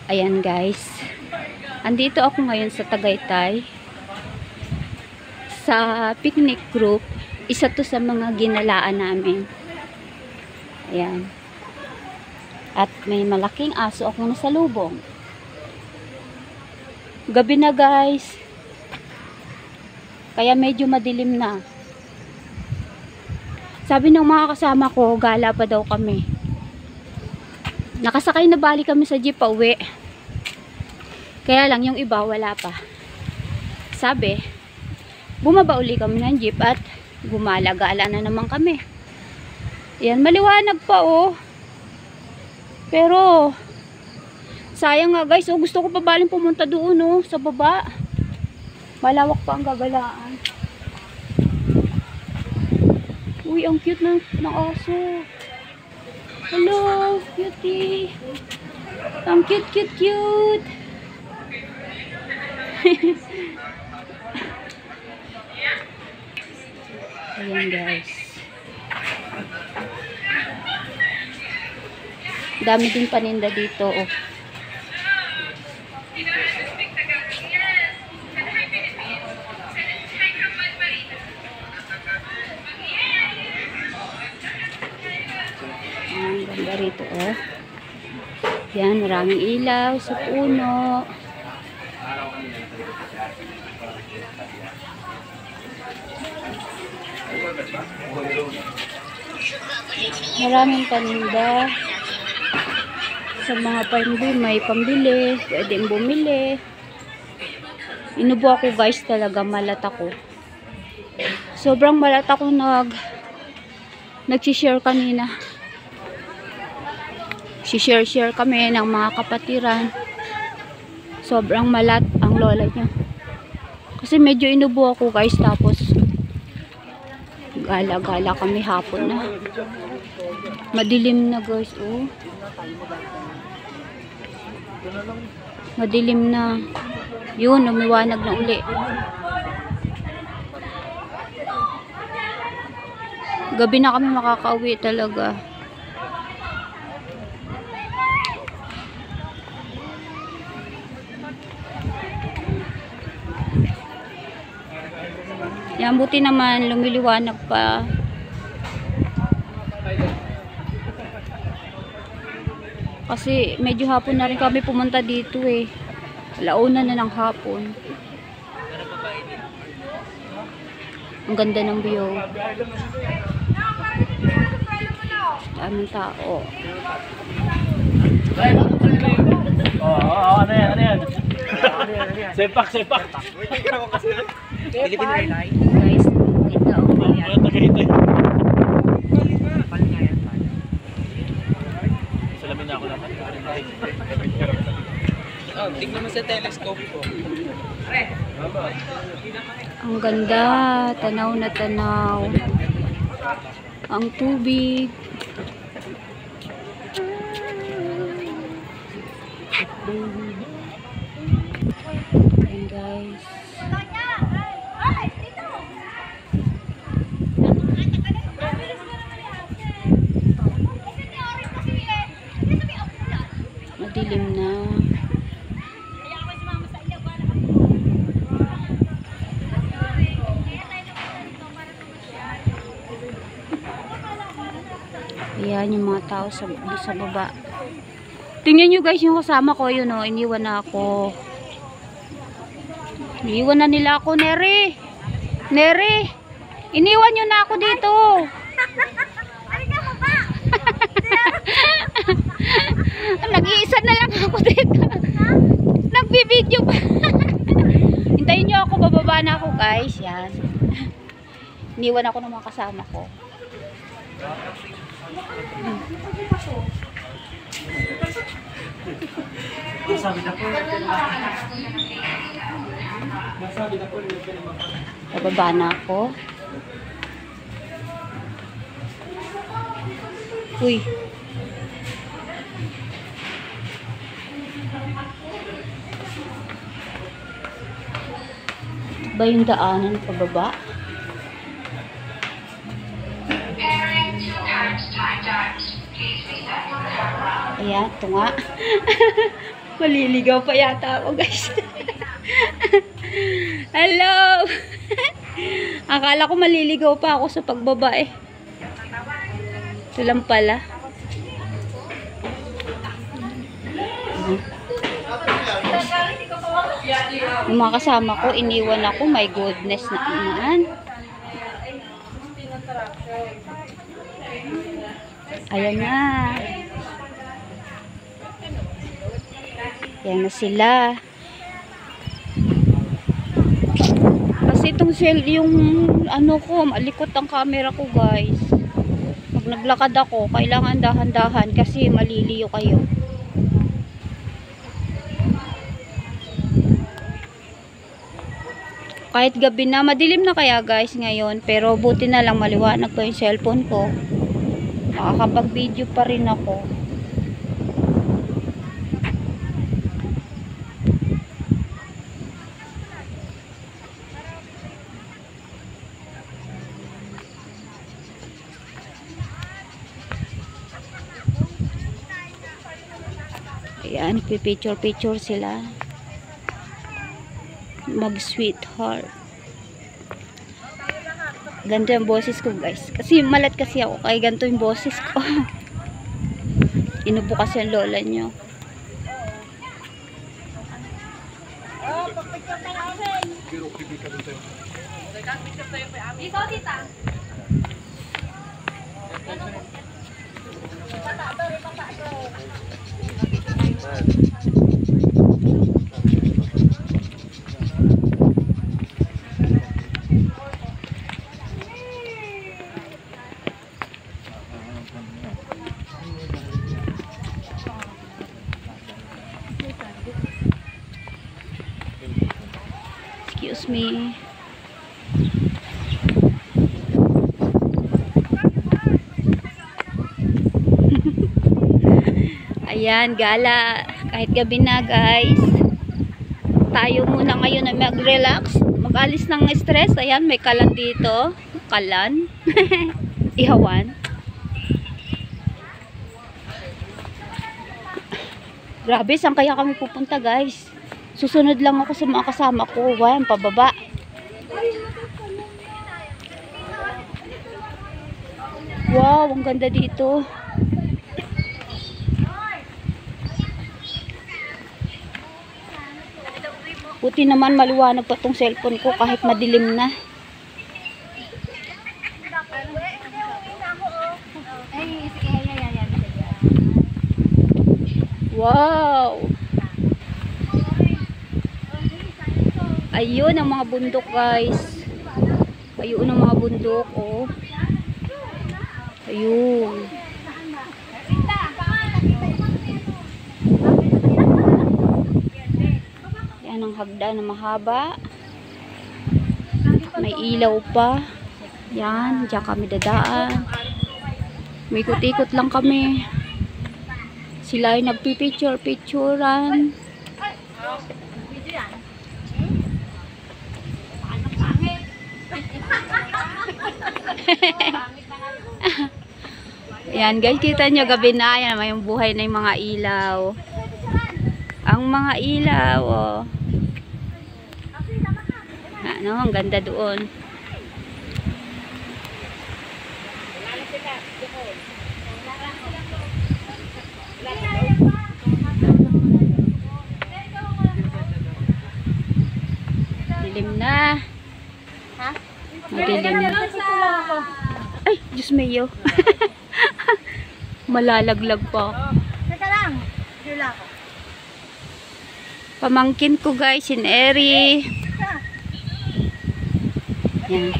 Ayan guys. Andito ako ngayon sa Tagaytay. Sa picnic group. Isa to sa mga ginalaan namin. Ayan. At may malaking aso ako nasa lubong. Gabi na guys. Kaya medyo madilim na. Sabi ng mga kasama ko, gala pa daw kami. Nakasakay na bali kami sa jeep pa uwi. Kaya lang yung iba wala pa. Sabi, bumaba uli kami ng jeep at gumala-gala na naman kami. Yan, maliwanag pa oh. Pero sayang nga guys, oh, gusto ko pa baling pumunta doon oh, sa baba. Malawak pa ang gagalaan. Uy, ang cute ng aso. Hello, cutie. Ang cute. Ayan guys. Dami din paninda dito oh. Ang ganda rito oh. Yan, maraming ilaw sa puno. Maraming paninda. Sa mga may pambili, pwedeng bumili. Inubo ako guys, talaga malat ako. Sobrang malat ako nag-share kanina. Share kami ng mga kapatiran. Sobrang malat ang lola niya. Kasi medyo inubo ako guys, tapos gala-gala kami hapon na. Madilim na guys, oh. Madilim na. Yun, umiwanag na uli. Gabi na kami makakauwi talaga. Yan, buti naman lumiliwanag pa. Kasi medyo hapon na rin kami pumunta dito eh. Alauna na ng hapon. Ang ganda ng view. Daming tao. Ano yan? Sepak. Philippine Airlines. Guys, ito. Tagaytay. Salamin na ako naman. Tingnan mo sa telescope ko. Ang ganda. Tanaw na tanaw. Ang tubig. Ayan guys. Madilim na. Ayan yung mga tao sa baba. Tingnan nyo guys yung kasama ko yun oh. Iniwan na ako. Iniwan na nila ako. Neri! Iniwan nyo na ako dito. Nag-iisa na lang ako dito. Nagbibideo pa. Hintayin nyo ako. Bababa na ako guys. Yan. Iniwan ako ng mga kasama ko. Bababa na ako. Uy. Ba yung daanan pababa? Ayan, ito nga. Maliligaw pa yata ako, guys. Hello! Akala ko maliligaw pa ako sa pagbaba eh. Ito lang pala. Yung mga kasama ko, iniwan ako. My goodness naman. Ayan na. Ayan na sila. Kasi itong yung ano ko, malikot ang camera ko, guys. Pag naglakad ako, kailangan dahan-dahan kasi maliliyo kayo. Kahit gabi na, madilim na kaya guys ngayon, pero buti na lang maliwanag pa yung cellphone ko. Makakapag-video pa rin ako. Ayan, picture sila. Mag-sweetheart. Ganito yung boses ko, guys. Kasi malat kasi ako, kaya ganito yung boses ko. Inubo kasi ang lola nyo. Ikaw, tita. Excuse me. Ayan, gala. Kahit gabi na, guys. Tayo muna ngayon na mag-relax. Mag-alis ng stress. Ayan, may kalan dito. Kalan. Ihawan. Grabe, saan kaya kami pupunta, guys? Susunod lang ako sa mga kasama ko. Ayan, pababa. Wow, ang ganda dito. Buti naman maliwanag pa tong cellphone ko kahit madilim na. Wow! Ayun ang mga bundok, guys. Ayun ang mga bundok, oh. Ayun. Yan ang hagdan na mahaba. May ilaw pa. Yan, diyan kami dadaan. May ikot-ikot lang kami. Sila ay nagpipicture-picturean. Ayan guys, kita nyo gabi na. Ayan, may buhay na yung mga ilaw. Ang mga ilaw, oh. Ano, ang ganda doon. Dilim na. Ha? Madilim na. Ay, Diyos mayo. Malalaglag pa. Teka lang. Hila ko. Pamangkin ko, guys, in Eri. Yan.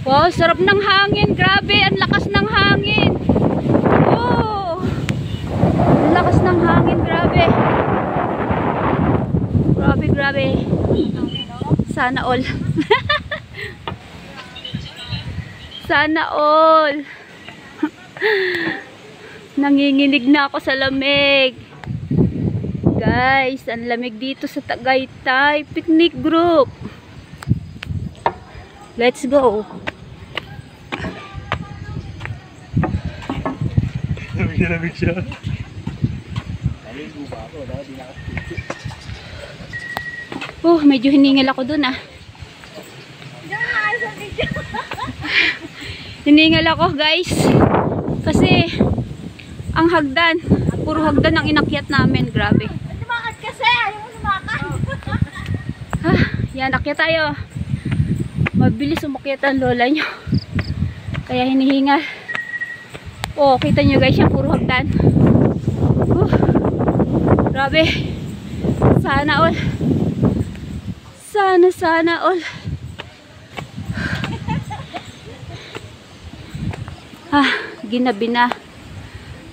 Wow, sarap ng hangin. Grabe, ang lakas ng hangin. Oh, ang lakas ng hangin. Grabe. Grabe, grabe. Sana all. Sana all. Nanginginig na ako sa lamig. Guys, ang lamig dito sa Tagaytay picnic group. Let's go. Nilamig siya. Oh, medyo hiningal ako dun ah. Hindi mo naayos ang video. Hiningal ako guys. Kasi ang hagdan, puro hagdan ang inakyat namin. Grabe. Lumakad kasi. Ayaw mo lumakad. Yan, akyat tayo. Mabilis umakyat ang lola nyo. Kaya hinihingal. Oh, kita nyo guys, yan puro hagdan. Grabe. Sana all. Sana all. Ginabi na.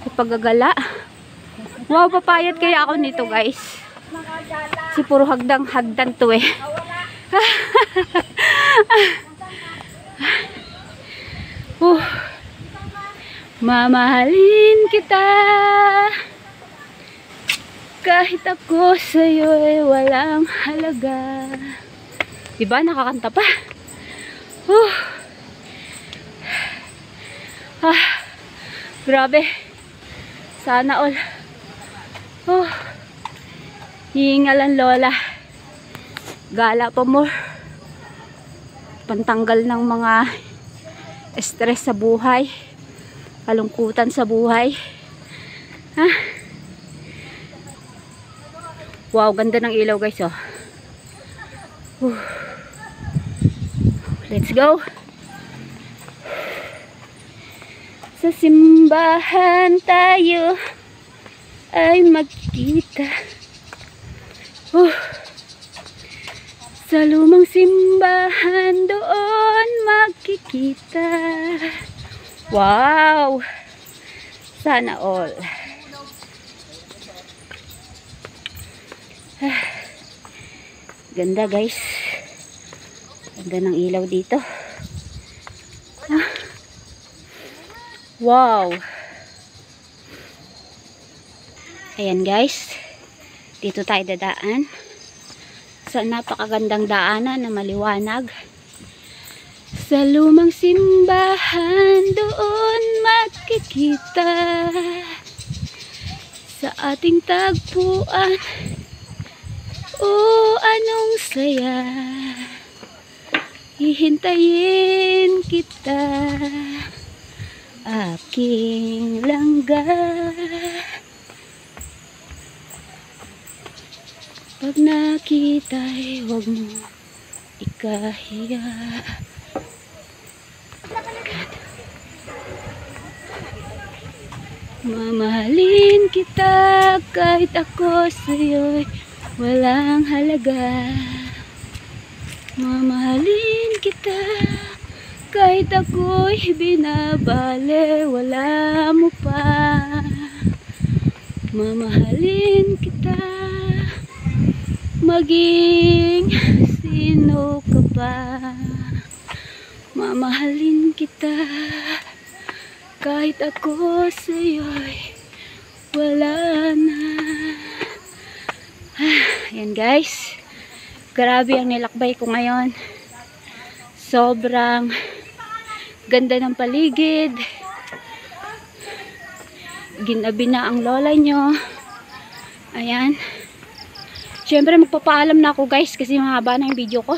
Ipagagala. Wow, papayat kaya ako nito guys. Si puro hagdan to eh. Mamahalin kita kahit ako sa'yo ay walang halaga. Diba? Nakakanta pa. Grabe. Sana all. Hihingal ang lola. Gala pa more. Pantanggal ng mga stress sa buhay. Kalungkutan sa buhay. Wow, ganda ng ilaw guys oh. Let's go. Sa simbahan tayo ay magkita. Sa lumang simbahan doon magkikita. Wow! Sana all. Ganda guys. Ganda ng ilaw dito. Wow! Ayan guys. Dito tayo dadaan. Sa napakagandang daanan na maliwanag. Sa lumang simbahan doon magkikita. Sa ating tagpuan. Oh, anong saya. Hihintayin kita. Aking langga. Pag nakita'y huwag mo ikahiya. Mamahalin kita kahit ako sa'yo'y walang halaga. Mamahalin kita kahit ako'y binabale, wala mo pa. Mamahalin kita maging sino ka pa. Mamahalin kita kahit ako sa'yo'y wala na. Ayan guys, grabe ang nilakbay ko ngayon. Sobrang ganda ng paligid. Ginabi na ang lola nyo. Ayan. Siyempre magpapaalam na ako guys kasi mahaba na yung video ko.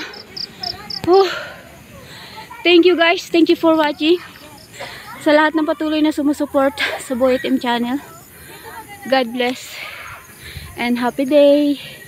Thank you guys. Thank you for watching. Sa lahat ng patuloy na sumusuport sa Boyet M channel. God bless and happy day.